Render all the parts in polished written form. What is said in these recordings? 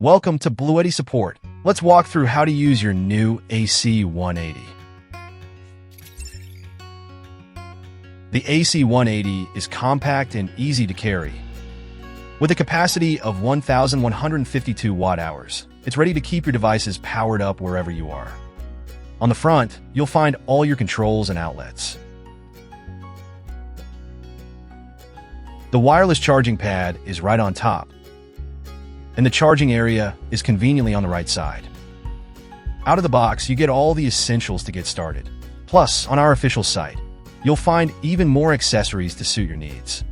Welcome to Bluetti Support. Let's walk through how to use your new AC180. The AC180 is compact and easy to carry. With a capacity of 1,152 watt-hours, it's ready to keep your devices powered up wherever you are. On the front, you'll find all your controls and outlets. The wireless charging pad is right on top, and the charging area is conveniently on the right side. Out of the box, you get all the essentials to get started. Plus, on our official site, you'll find even more accessories to suit your needs.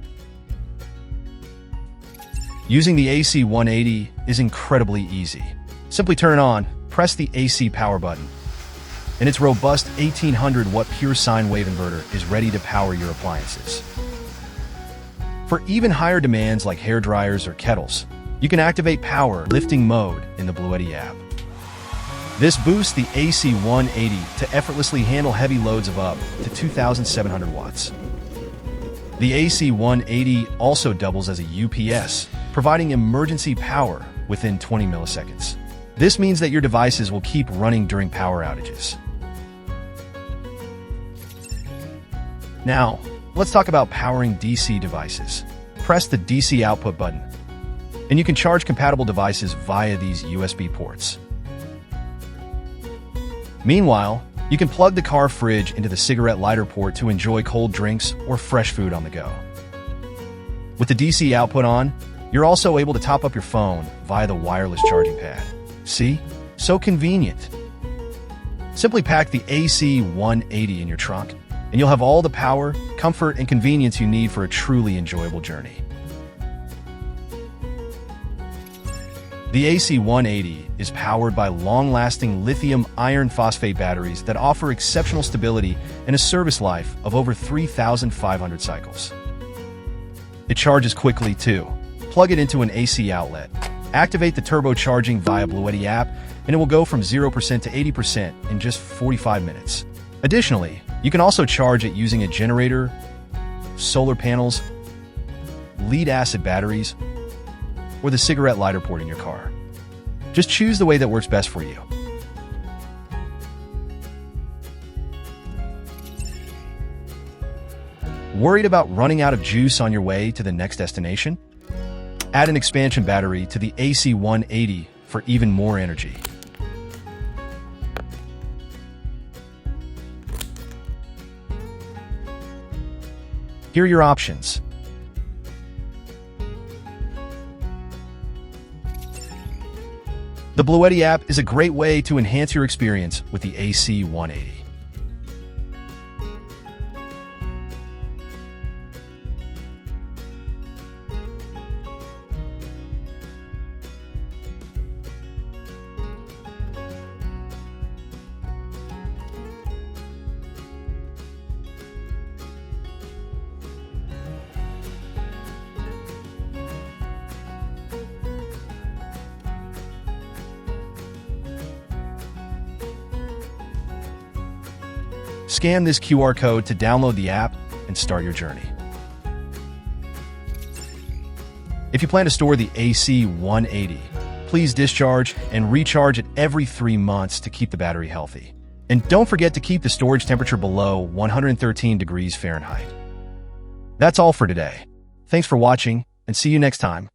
Using the AC180 is incredibly easy. Simply turn it on, press the AC power button, and its robust 1800-watt pure sine wave inverter is ready to power your appliances. For even higher demands like hair dryers or kettles, you can activate power lifting mode in the Bluetti app. This boosts the AC180 to effortlessly handle heavy loads of up to 2,700 watts. The AC180 also doubles as a UPS, providing emergency power within 20 milliseconds. This means that your devices will keep running during power outages. Now, let's talk about powering DC devices. Press the DC output button, and you can charge compatible devices via these USB ports. Meanwhile, you can plug the car fridge into the cigarette lighter port to enjoy cold drinks or fresh food on the go. With the DC output on, you're also able to top up your phone via the wireless charging pad. See? So convenient. Simply pack the AC180 in your trunk, and you'll have all the power, comfort, and convenience you need for a truly enjoyable journey. The AC180 is powered by long-lasting lithium iron phosphate batteries that offer exceptional stability and a service life of over 3,500 cycles. It charges quickly too. Plug it into an AC outlet, activate the turbocharging via Bluetti App, and it will go from 0% to 80% in just 45 minutes. Additionally, you can also charge it using a generator, solar panels, lead-acid batteries, or the cigarette lighter port in your car. Just choose the way that works best for you. Worried about running out of juice on your way to the next destination? Add an expansion battery to the AC180 for even more energy. Here are your options. The Bluetti app is a great way to enhance your experience with the AC180. Scan this QR code to download the app and start your journey. If you plan to store the AC180, please discharge and recharge it every 3 months to keep the battery healthy. And don't forget to keep the storage temperature below 113 degrees Fahrenheit. That's all for today. Thanks for watching, and see you next time.